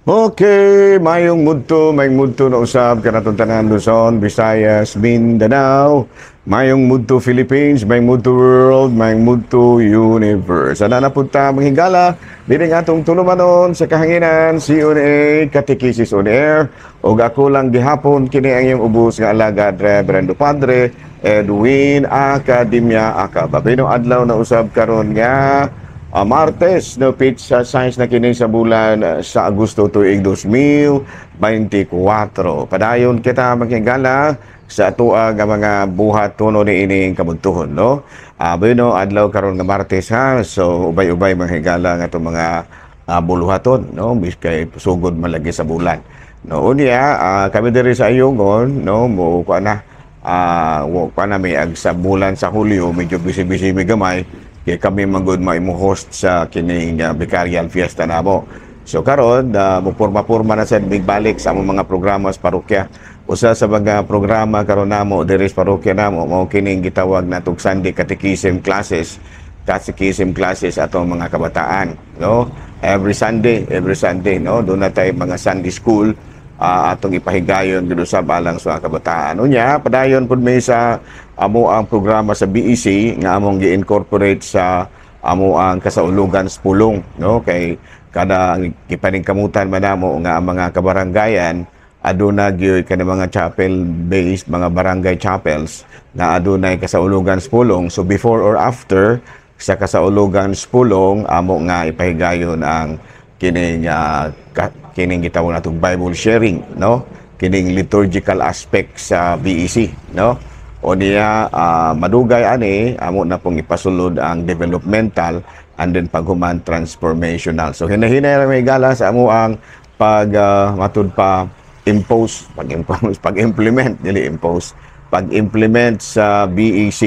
Okay, mayong mudto na usab kanatong tanan Luzon, Visayas, Mindanao. Mayong mudto Philippines, mayong mudto world, mayong mudto universe. Ana na punta manghigala dili nga atong tulumanon sa kahanginan CONA Catechesis on Air ug ako lang gihapon kini ang iyong ubos nga alagad Reverendo Padre Edwin Academia Acaba. Bino adlaw na usab karon nga Martes, no, pitch sa science na kini sa bulan sa Agosto tuig 2024. Padayon kita makigala sa atua nga mga buhat tuno ni ining kabuntuhon, no? Bueno, adlaw karon nga Martes ha. So ubay-ubay manghigala nga itong mga buluhaton, no? Biskay sugod malagi sa bulan. No, unya kami diri sa Ayungon, no, mo kuan na may ag sa bulan sa Hulyo medyo busy-busy mi gamay. Kaya kami magud mo-host sa kining Vicarial Fiesta namo. So karon mupurma-purma na sa bigbalik sa among mga programa sa parokya. Usa sa mga programa karon namo diri sa parokya namo mao kining gitawag natong Sunday Catechism classes atong mga kabataan, no? Every Sunday, no? Doon na tayo mga Sunday school atong ipahigayon dito sa balang sa kabataan. Unya, padayon pud may sa amo ang programa sa BEC nga among gi-incorporate sa amo ang kasaulugan sa pulong, no? Kay kada kipaningkamutan man namo nga ang mga kabaranggayan aduna gyud kani mga chapel based mga barangay chapels na adunay kasaulugan sa pulong. So before or after sa kasaulugan sa pulong amo nga ipahigayon ang kining gitawag natong Bible sharing, no? Kining liturgical aspect sa BEC, no? O niya madugay ani amo na pong ipasulod ang developmental and then paghuman transformational. So hinahinay ra may gala sa amo ang matud pa pag-implement sa BEC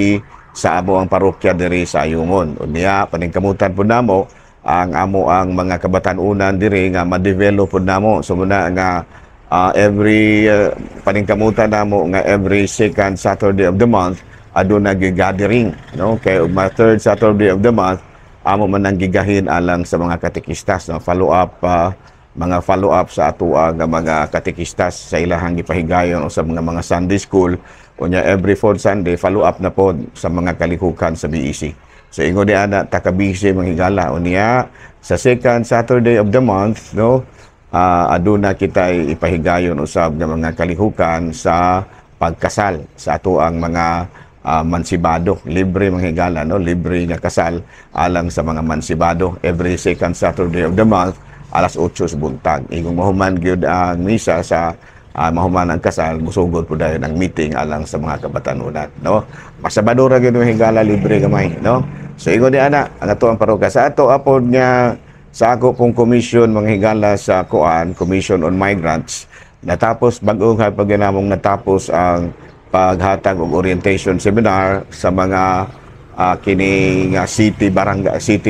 sa amo ang parokya diri sa Ayungon. O niya paningkamutan pud namo ang amo ang mga kabatan-unan diri nga ma-develop pud namo. So muna nga every paningkamutan namo nga every second Saturday of the month aduna gathering, no? Kay ug third Saturday of the month amo man ang gigahin alang sa mga katekistas, no? Mga follow up sa atua nga mga katekistas sa ilahang gipahigayon o sa mga Sunday school. Unya every fourth Sunday follow up na pod sa mga kalihukan sa BEC. So ingon di ana takabisi manghigala unya sa second Saturday of the month, no? Aduna kita ipahigayon usab ng mga kalihukan sa pagkasal sa ato ang mga mansibado. Libre manghigala, no? Libre nga kasal alang sa mga mansibado every second Saturday of the month alas 8 sa buntag. Ingong mahuman gyud ang misa sa mahuman ang kasal, musugod po dayon ang meeting alang sa mga kabatanunan, no? Masabado ra gyud manghigala, libre gamay, no? So ingon di ana ang ato ang parokya sa ato apod nga sa ako pong commission manghigala sa Commission on Migrants. Natapos bag-ong pagyanamong natapos ang paghatag og orientation seminar sa mga kining city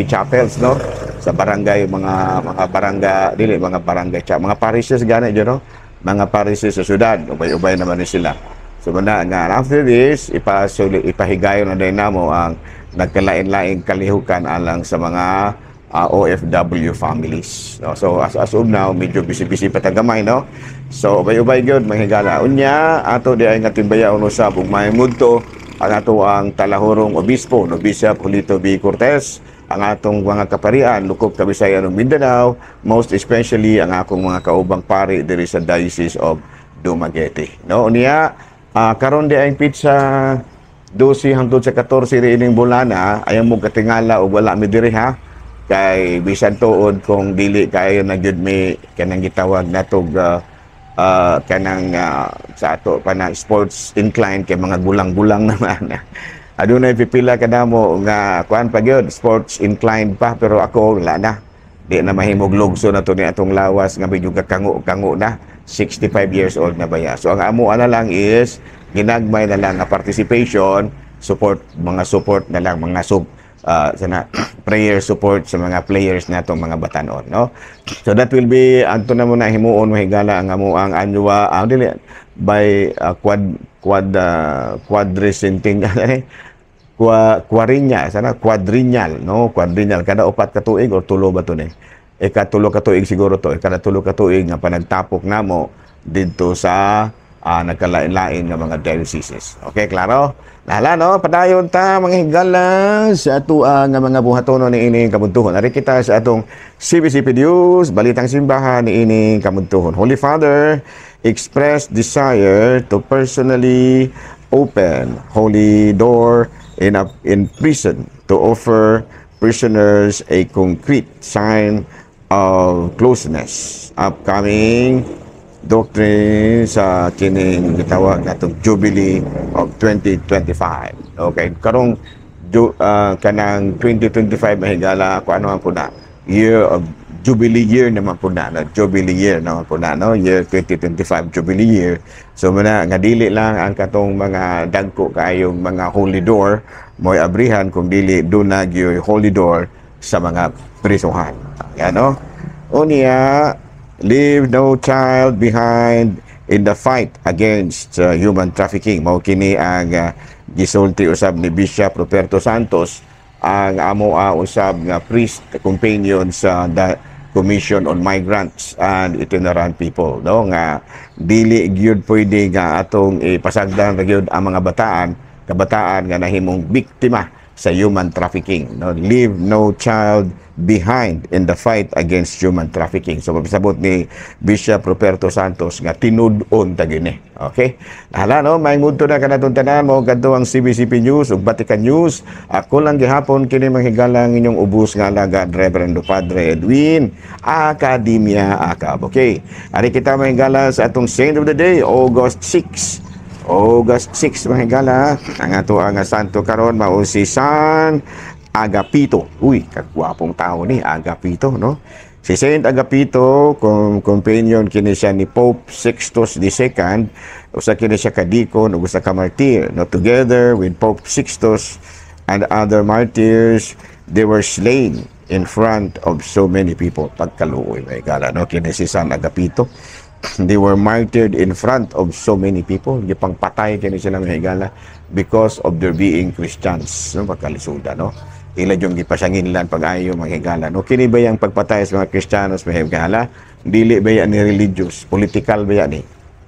chapels, no? Sa barangay mga barangay mga parishes gani dyan, no? Mga parishes sa syudad, ubay-ubay naman ni sila. So muna nga after this ipahigayon na din namo ang nagkalain-laing kalihukan alang sa mga OFW families, no? So as of now medyo busy patagamay, no? So ubay-ubay gyud manghigala unya ato di ay nga timbayaon usab ug mahimudto ang ato ang talahurong obispo no Bishop Julito B. Cortez, ang atong mga kaparian lukop Kabisayan ug Mindanao, most especially ang akong mga kaubang pari diri sa Diocese of Dumaguete, no? Unya karon di ay pizza 12 hangtod sa 14 riining bulana ayaw mo katingala og wala mi diri ha. Kay bisan tuod kung dili kayo na gyud mi kanang gitawag natog kanang sa ato pa na sports inclined kay mga gulang-gulang naman. Adunay pipila kadamo nga kuan pa gyud sports inclined pa pero ako wala na. Di na mahimog lugso na to ni atong lawas nga medyo kango na 65 years old na baya. So ang amo ana lang is ginagmay na lang nga participation, support na lang mga sana prayer support sa mga players natong mga batanon, no? So that will be anto na muna himuon mahigala ang amo ang annual dili by quadricenting quadriennial, no? Quadriennial kada upat ka tuig or tulo ba to ni? ikatulo ka tuig siguro to, ikatulo ka tuig nga panagtapok namo dito sa nagkalain-lain nga mga dioceses. Okay, klaro? Nala, no? Padayon ta, mga higala sa ato nga mga buhatono ni ining kabuntuhon. Ari kita sa atong CBCP News, Balitang Simbahan ni ining kabuntuhon. Holy Father expressed desire to personally open holy door in prison to offer prisoners a concrete sign of closeness. Upcoming doctrine sa kining gitawag natong Jubilee of 2025. Okay, karong kanang 2025 mahigala ko ano man po na year of Jubilee year naman po na Jubilee year naman po na no, year 2025 Jubilee year. So muna nga dili lang ang katong mga dagko kayong mga holy door mo'y abrihan kung dili do na gyoy holy door sa mga prisuhan. Yan no. Unya, leave no child behind in the fight against human trafficking. Mao kini ang gisulti usab ni Bishop Ruperto Santos, ang amo usab nga priest companion sa Commission on Migrants and Itinerant People, no, nga dili gyud pwede nga atong ipasagdan ra gyud ang mga kabataan nga nahimong biktima sa human trafficking, no. Leave no child behind in the fight against human trafficking. So mabisabot ni Bishop Ruperto Santos nga tinud-on ta gini. Okay? Hala no, may mudto na kanatong tanan mo kadto ang CBCP News ug Vatican News. Ako lang gihapon kini manghigalang inyong ubos nga alagad Reverendo Padre Edwin Academia Acab. Okay. Ari kita mahigala sa atong Saint of the Day, August 6. August 6 mahigala ang ato ang santo karon mao si San Agapito. Uy, kagwapong tao ni Agapito, no? Si Saint Agapito, companion kini siya ni Pope Sixtus II, usa kini siya kadikon ug usa ka martir. No, together with Pope Sixtus and other martyrs, they were slain in front of so many people. Pagkaluoy mahigala, no? Kini si San Agapito. They were martyred in front of so many people. Gipang patay kini sila mahigala because of their being Christians. No, pagkalisuda, no? Ila yung gipasyanginlan pag-ayo mahigala. No, kini ba yang pagpatay sa mga Kristiyanos mahigala? Dili ba yan ni religious? Political ba yan ni?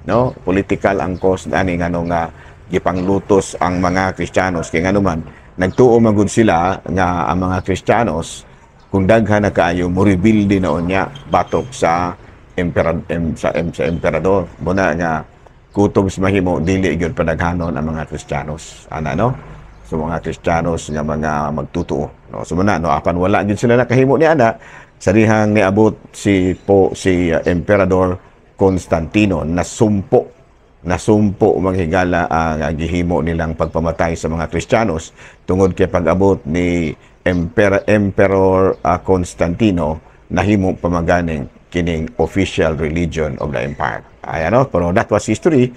No, political ang cause ani ngano nga gipanglutos ang mga Kristiyanos kay ngano man nagtuo magud sila nga ang mga Kristiyanos kung daghan na kaayo mo rebuild din na unya batok sa emperador. Muna nga kutob sa mahimo dili gyud padaghanon ang mga Kristiyanos. Ana no? So mga Kristiyanos nga mga magtutuo. No? So muna no, apan wala gyud sila nakahimo ni ana sa dihang niabot si Emperador Constantino nasumpo manghigala ang gihimo nilang pagpamatay sa mga Kristiyanos tungod kay pag-abot ni Emperor Constantino nahimo pamaganing kining official religion of the empire. Ayan, no? Pero that was history.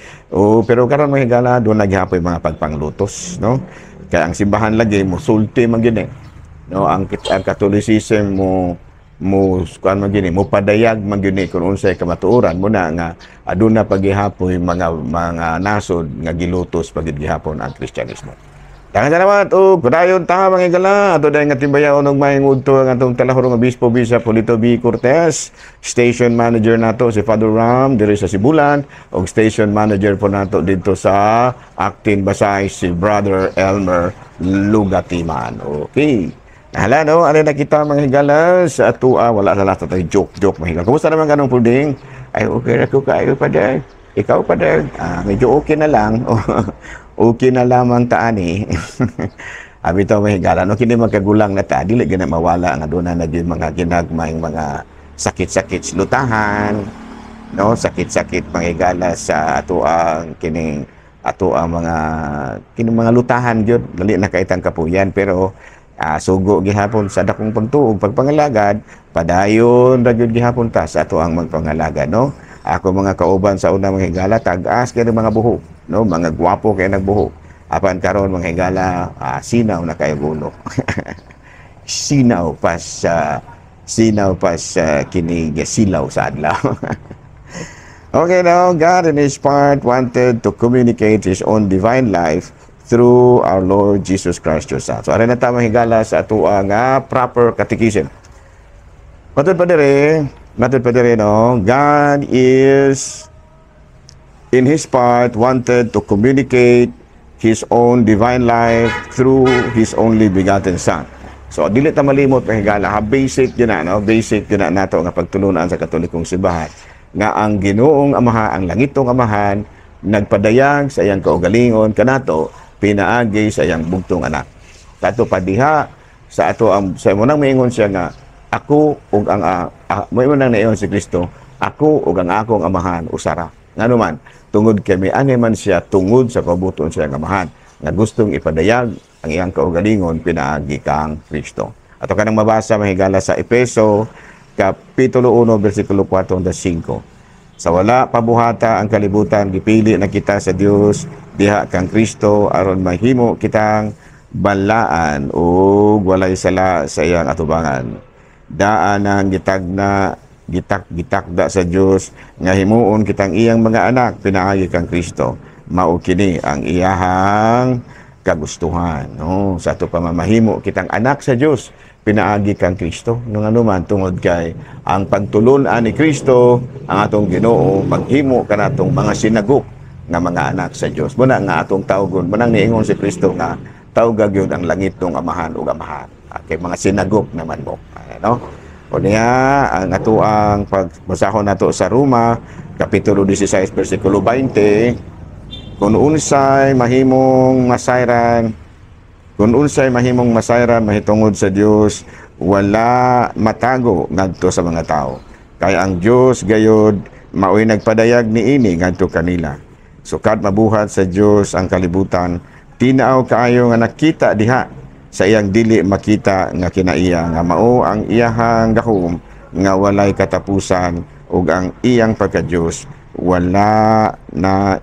Pero karon mahigala doon naghapoy mga pagpanglutos, no? Kaya ang simbahan lagi mo sulti man gini. No, ang Catholicism mo kuan man gini, mo padayag man gini kung unsay kamatuoran mo na nga aduna paghihapoy mga nasod nga gilutos pagid gihapon ang Kristyanismo. Tangan salamat o padayon ta mga igala ato dahil nga timbayaon og maayong udto ang atong talahurong obispo Bishop Polito B. Cortez, station manager nato si Father Ram diri sa Sibulan og station manager po nato dito sa Actin Basay si Brother Elmer Lugatiman. Okay. Hala no, ano na kita mga higala sa ato wala na lahat tayo joke mga higala. Kumusta naman ganong puding? Ay okay ra ko kayo pa dahil. Ikaw pa dahil. Medyo okay na lang. Okay na lamang taani. Abi to mahigala no kini magkagulang na ta dili gina mawala nga aduna na gyud mga ginagmayng mga sakit-sakit lutahan, no, sakit-sakit mahigala sa ato ang kining ato ang mga lutahan gyud dali na kaitang kapuyan pero sugo gihapon sa dakong pagtuog pagpangalagad padayon ra gyud gihapon ta sa ato ang magpangalagad, no. Ako mga kauban sa una mga higala tag-as kay mga buhok, no, mga gwapo kay nagbuhok. Apan karon mga higala sinaw na kayo gulo. sinaw pas kini silaw sa adlaw. Okay now, God in His part wanted to communicate His own divine life through our Lord Jesus Christ yourself. So aray na ta mga higala sa ato nga proper catechism. Matod pa dire, no? God is in His part wanted to communicate His own divine life through His only begotten Son. So, dili ta malimot mahigala, ha, basic yun na, no? Basic yun na nato nga pagtulunan sa Katolikong simbahan nga ang Ginoong Amaha, ang langitong Amahan, nagpadayag sa iyang kaugalingon kanato, pinaagi sa iyang bugtong anak. Sa ato padiha, sa ato ang sa mo nang maingon siya nga ako ug ang mo nang naingon si Kristo, ako ug ang akong amahan usara. Ngano man tungod kay may ani man siya tungod sa kabuton siya nga amahan nga gustong ipadayag ang iyang kaugalingon pinaagi kang Kristo. Ato kanang mabasa mahigala sa Efeso kapitulo 1 bersikulo 4 hanggang 5. Sa wala pabuhata ang kalibutan, gipili na kita sa Dios diha kang Kristo aron mahimo kitang banlaan o walay sala sa iyang atubangan. Daan ang gitakda sa Dios nga himuon kitang iyang mga anak pinaagi kang Kristo. Mao kini ang iyahang kagustuhan, no? Sa ato pamamahimo kitang anak sa Dios pinaagi kang Kristo. Nung ano man tungod kay ang pagtulon-an ni Kristo ang atong Ginoo maghimo kanatong mga sinagok nga mga anak sa Dios. Muna nga atong tawgon, munang niingon si Kristo nga tawgag yun ang langit ng amahan o amahan. Okay, mga sinagok naman mo. Ano? O niya, ang ato ang pagbasahon nato sa Roma, Kapitulo 16, versikulo 20, kung unsay mahimong masayran, mahitungod sa Dios, wala matago ngadto sa mga tao. Kaya ang Dios gayod, mao'y nagpadayag niini ngadto kanila. Sukat mabuhat sa Dios ang kalibutan, tinaaw kaayo nga nakita diha sa iyang dili makita nga kinaiya nga mao ang iyahang gahom nga walay katapusan ug ang iyang pagka-Dios wala na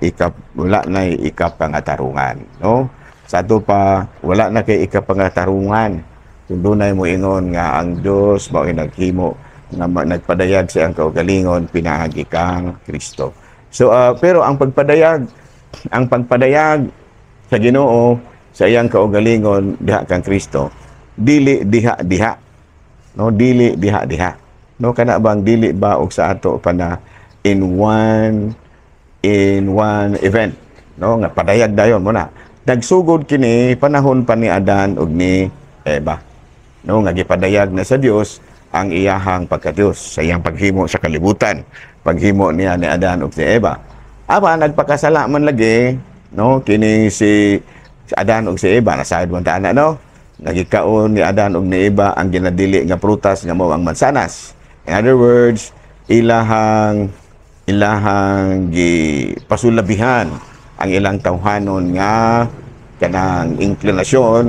ikapangatarungan, no? Sa ato pa wala na kay ikapangatarungan kung dunay mo ingon nga ang Dios mao naghimo nga nagpadayag sa iyang kaugalingon pinaagi kang Kristo. So pero ang pagpadayag sa Ginoo sa iyang kaugalingon diha kang Kristo dili diha no, dili diha no, kana bang dili ba og sa ato pa na in one event, no, nga padayag dayon mo na nagsugod kini panahon pa ni Adan ug ni Eva, no, nga gipadayag na sa Dios ang iyahang pagka-Dios sa iyang paghimo sa kalibutan, paghimo niya ni Adan ug si Eva. Aba nagpakasala man lagi, no, kini si Adan ug si Eva nasayod man ta ana, no, nagikaon ni Adan ug ni Eva ang ginadili nga prutas nga mao ang mansanas. In other words, ilahang pasulabihan ang ilang tawhanon nga kanang inklinasyon,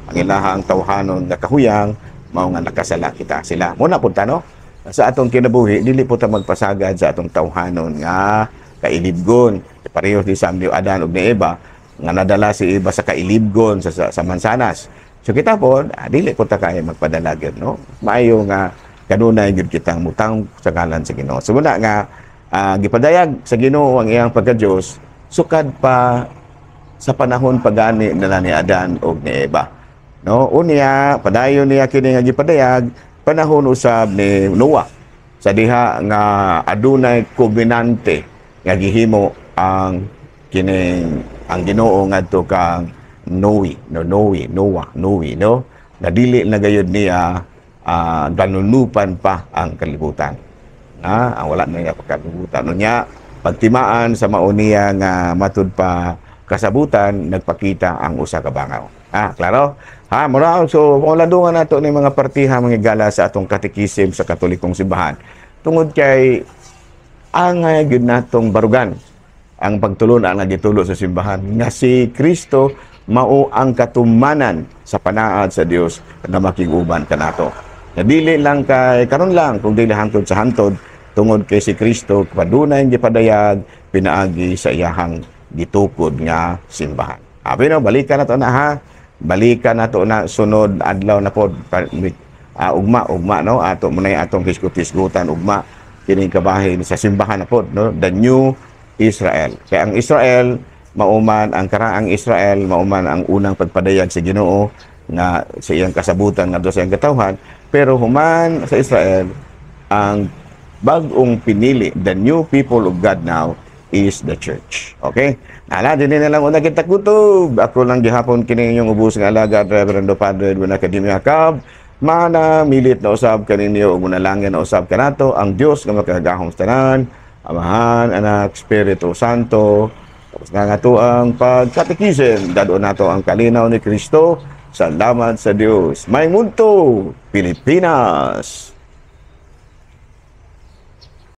ang ilahang tawhanon nga kahuyang mao nga nakasala kita sila. Muna punta, no, sa atong kinabuhi dili po ta magpasagad sa atong tawhanon nga kailibgon. Pareho di sa Adan ug ni Eva nga nadala si Eva sa kailibgon sa mansanas. So kita po dili po ta kay magpadalagid, no, maayo nga kanunay gid kitang mutang sa ngalan sa Ginoo. So muna nga gipadayag sa Ginoo ang iyang pagka-Dios sukad pa sa panahon pagani nila ni Adan ug ni Eva, no. Unya padayon niya kini nga gipadayag panahon usab ni Noah sa diha nga adunay kobenante nga gihimo ang Ginoo ngadto kang Noah, no, nadili na gayud niya ganunupan pa ang kalibutan. Ang wala na niya pagkalibutan. Unya pagtimaan sa mauniya nga matud pa kasabutan nagpakita ang usa ka bangaw. Klaro? Mura so moladungan nato ni mga partiha mga gala sa atong katikisim sa Katolikong simbahan. Tungod kay ang gyud natong barugan ang pagtulunan nga gitulo sa simbahan nga si Kristo mao ang katumanan sa panaad sa Dios na makiguban kanato. Dili lang kay karon lang kung dili hangtod sa hantod tungod kay si Kristo padunay gipadayag pinaagi sa iyahang gitukod nga simbahan. Pero balikan nato na, ha. Balikan nato na sunod adlaw na pod ugma, no, ato munay atong hisgot-hisgotan ugma kini kabahin sa simbahan na pod, no, the new Israel. Kaya ang Israel mauman ang karaang Israel mauman ang unang pagpadayag sa Ginoo nga sa iyang kasabutan ngadto sa iyang katawhan Pero human sa Israel, ang bagong pinili, the new people of God now, is the church. Okay? Ala, din na lang una kita kutob. Ako lang gihapon kini yung ubos nga alagad, Reverendo Padre Edwin Academia Cab. Mana milit na usab kaninyo ug munalangin na usab kanato ang Dios nga makagahom sa tanan, Amahan, Anak, Espiritu Santo. Tapos nga to ang pagkatikism, dadon nato ang kalinaw ni Kristo. Salamat sa Dios. May Munto, Pilipinas.